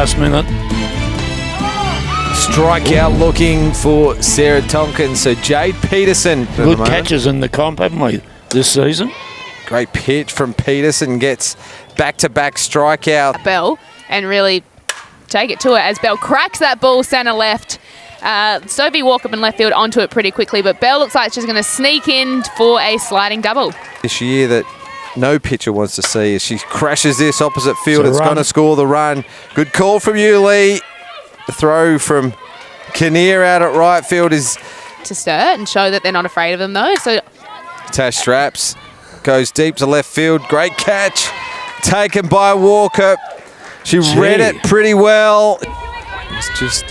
last minute. Strikeout looking for Sarah Tompkins. So Jade Peterson. Good catches in the comp, haven't we, this season? Great pitch from Peterson. Gets back-to-back strikeout. Bell and really take it to her as Bell cracks that ball centre left. Sophie walk up in left field onto it pretty quickly, but Bell looks like she's going to sneak in for a sliding double. This year that no pitcher wants to see as she crashes this opposite field. It's going to score the run. Good call from you, Lee. The throw from Kinnear out at right field is to Sturt and show that they're not afraid of them though. So Tash Straps goes deep to left field. Great catch taken by Walker. She read it pretty well. It's just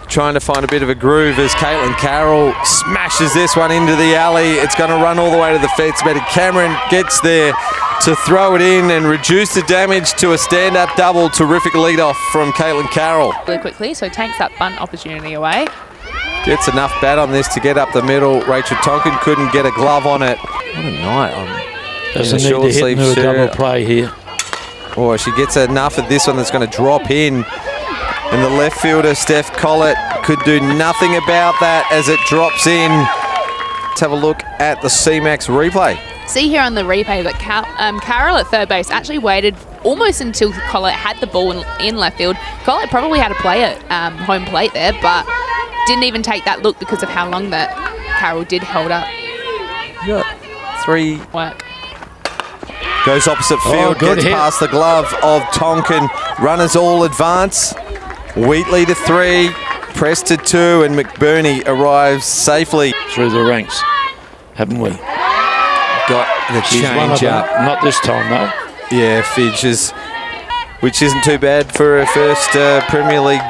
trying to find a bit of a groove as Caitlin Carroll smashes this one into the alley. It's going to run all the way to the fence. Betty Cameron gets there to throw it in and reduce the damage to a stand-up double. Terrific lead-off from Caitlin Carroll. Really quickly, so takes that bunt opportunity away. Gets enough bat on this to get up the middle. Rachel Tonkin couldn't get a glove on it. What a night. Doesn't need to hit into a double play here. Oh, she gets enough of this one that's going to drop in. And the left fielder, Steph Collett, could do nothing about that as it drops in. Let's have a look at the CMAX replay. See here on the replay that Carroll at third base actually waited almost until Collett had the ball in left field. Collett probably had a play at home plate there, but didn't even take that look because of how long that Carroll did hold up. Yeah. 3 work. Goes opposite field, gets past the glove of Tonkin. Runners all advance. Wheatley to 3, Press to 2, and McBurney arrives safely through the ranks, haven't we? Got the change up. Not this time, though. Yeah, Fidge which isn't too bad for her first Premier League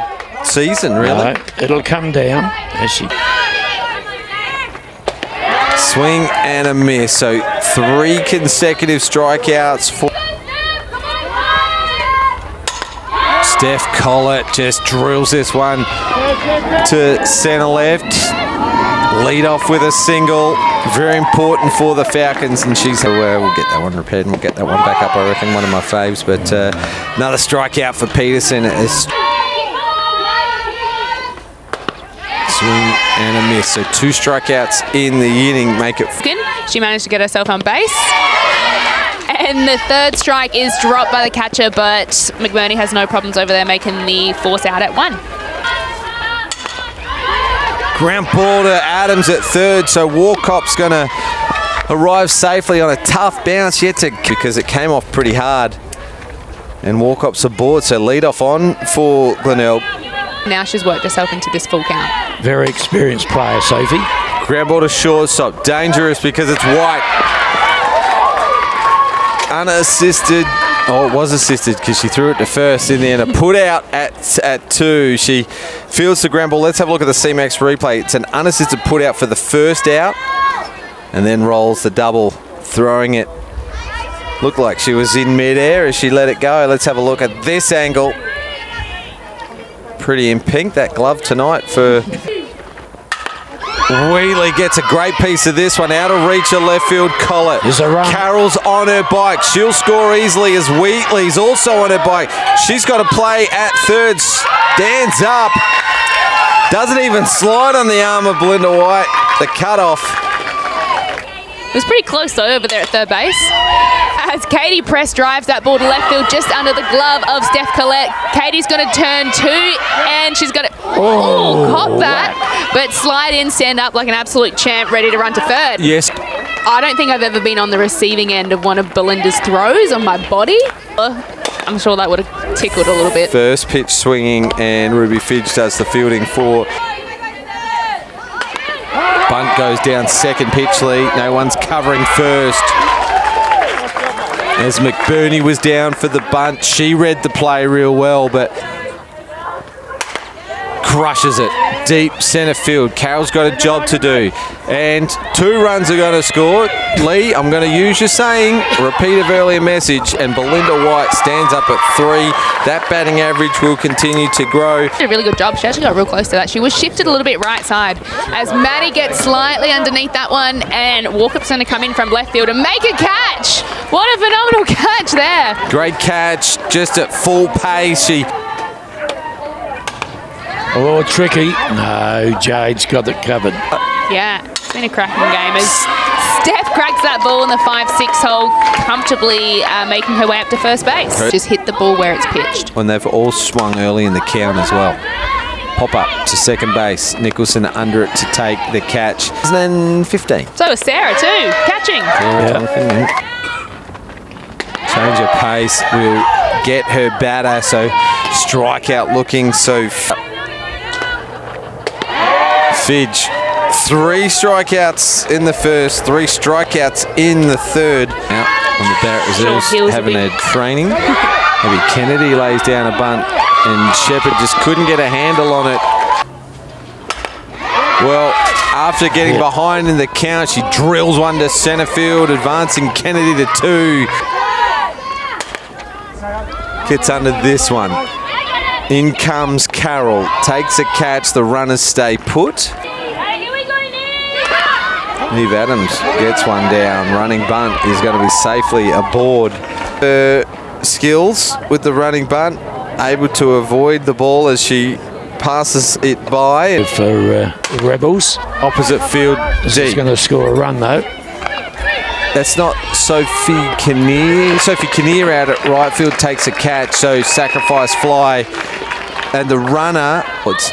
season, really. No, it'll come down as she... Swing and a miss, so 3 consecutive strikeouts for Steph Collett. Just drills this one to centre left. Lead off with a single. Very important for the Falcons, and she's we'll get that one repaired and we'll get that one back up. I reckon one of my faves, but another strikeout for Peterson. Swing and a miss. So 2 strikeouts in the inning make it. She managed to get herself on base. And the third strike is dropped by the catcher, but McBurney has no problems over there making the force out at 1. Ground ball to Adams at third, so Walcop's going to arrive safely on a tough bounce yet because it came off pretty hard. And Walcop's aboard, so lead off on for Glenelg. Now she's worked herself into this full count. Very experienced player, Sophie. Ground ball to shortstop. Dangerous because it's White. Unassisted. Oh, it was assisted because she threw it to first in the end. A put out at 2. She fields the ground ball. Let's have a look at the CMAX replay. It's an unassisted put out for the first out and then rolls the double, throwing it. Looked like she was in midair as she let it go. Let's have a look at this angle. Pretty in pink, that glove tonight for Wheatley. Gets a great piece of this one out of reach of left field. Collett. Carroll's on her bike. She'll score easily as Wheatley's also on her bike. She's got to play at third. Stands up. Doesn't even slide on the arm of Belinda White. The cutoff. It was pretty close though over there at third base. As Katie Press drives that ball to left field just under the glove of Steph Collett. Katie's going to turn 2 and she's going to cop that, but slide in, stand up like an absolute champ, ready to run to third. Yes. I don't think I've ever been on the receiving end of one of Belinda's throws on my body. I'm sure that would have tickled a little bit. First pitch swinging and Ruby Fidge does the fielding for. Bunt goes down second pitch lead. No one's covering first. As McBurney was down for the bunt, she read the play real well, but crushes it deep centre field. Carroll's got a job to do, and 2 runs are going to score. Lee, I'm going to use your saying, repeat of earlier message, and Belinda White stands up at 3. That batting average will continue to grow. Did a really good job. She actually got real close to that. She was shifted a little bit right side as Maddie gets slightly underneath that one, and Walkup's going to come in from left field and make a catch. What a phenomenal catch there. Great catch, just at full pace. She Oh, tricky. No, Jade's got it covered. Yeah, it's been a cracking game as Steph cracks that ball in the 5-6 hole, comfortably making her way up to first base. Just hit the ball where it's pitched. And they've all swung early in the count as well. Pop up to second base. Nicholson under it to take the catch. And then 15. So is Sarah too, catching. Change of pace will get her batter. So strikeout looking. So Fidge. 3 strikeouts in the first, 3 strikeouts in the third. Out on the Barrett reserves having a training. Maybe Kennedy lays down a bunt and Shepherd just couldn't get a handle on it. Well, after getting behind in the count, she drills one to centre field, advancing Kennedy to 2. Gets under this one. In comes Carroll, takes a catch, the runners stay put. Eve Adams gets one down. Running bunt is going to be safely aboard. Her skills with the running bunt, able to avoid the ball as she passes it by. For Rebels. Opposite field, She's going to score a run though. That's not Sophie Kinnear. Sophie Kinnear out at right field takes a catch, so sacrifice fly. And the runner, it's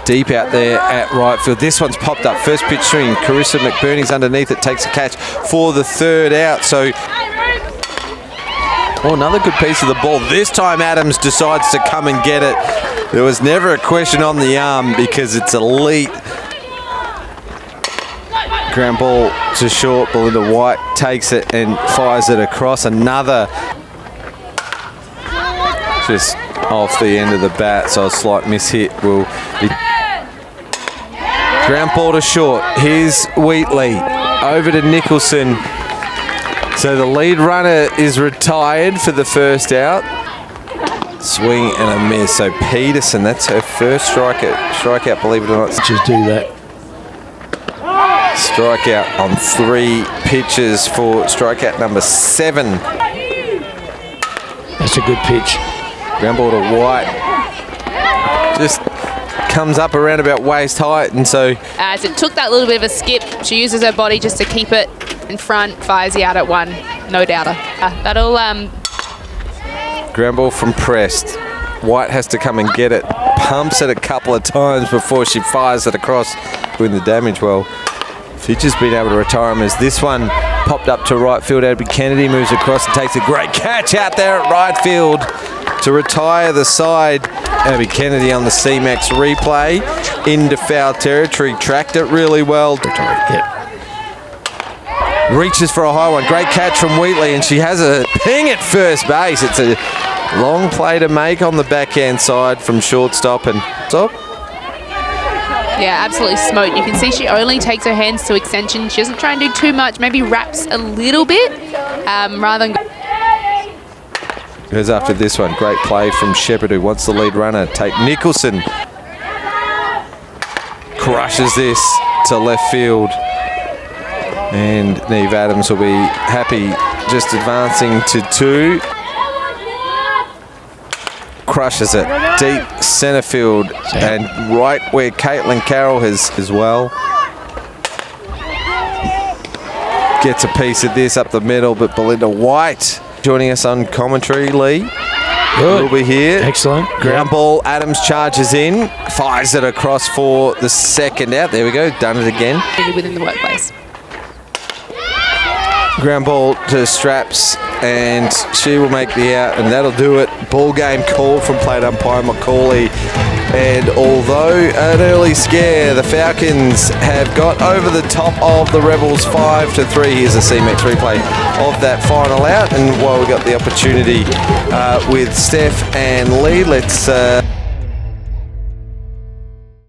deep out there at right field. This one's popped up. First pitch swing. Carissa McBurney's underneath it, takes a catch for the third out. So, another good piece of the ball. This time Adams decides to come and get it. There was never a question on the arm because it's elite. Ground ball to short. Belinda White takes it and fires it across. Another just off the end of the bat, so a slight mishit will be. Ground ball to short. Here's Wheatley. Over to Nicholson. So the lead runner is retired for the first out. Swing and a miss. So Peterson, that's her first strikeout, believe it or not. Just do that. Strikeout on 3 pitches for strikeout number 7. That's a good pitch. Ground ball to White. Just comes up around about waist height, and so As it took that little bit of a skip, she uses her body just to keep it in front, fires you out at 1, no doubter. That'll ground ball from Prest. White has to come and get it. Pumps it a couple of times before she fires it across doing the damage well. Fitch has been able to retire him as this one popped up to right field. Abby Kennedy moves across and takes a great catch out there at right field to retire the side. Abby Kennedy on the CMAX replay into foul territory. Tracked it really well. Reaches for a high one. Great catch from Wheatley, and she has a ping at first base. It's a long play to make on the backhand side from shortstop and stop. Yeah, absolutely smoked. You can see she only takes her hands to extension. She doesn't try and do too much, maybe wraps a little bit rather than... Goes after this one. Great play from Shepherd, who wants the lead runner. Take Nicholson. Crushes this to left field. And Neve Adams will be happy just advancing to 2. Crushes it. Deep centre field and right where Caitlin Carroll has as well. Gets a piece of this up the middle, but Belinda White joining us on commentary, Lee. Good. Will be here. Excellent. Ground ball, Adams charges in, fires it across for the second out. There we go, done it again. within the workplace. Ground ball to Straps, and she will make the out, and that'll do it. Ball game called from plate umpire Macaulay. And although an early scare, the Falcons have got over the top of the Rebels 5-3. Here's a CMAX replay of that final out. And while we got the opportunity with Steph and Lee, let's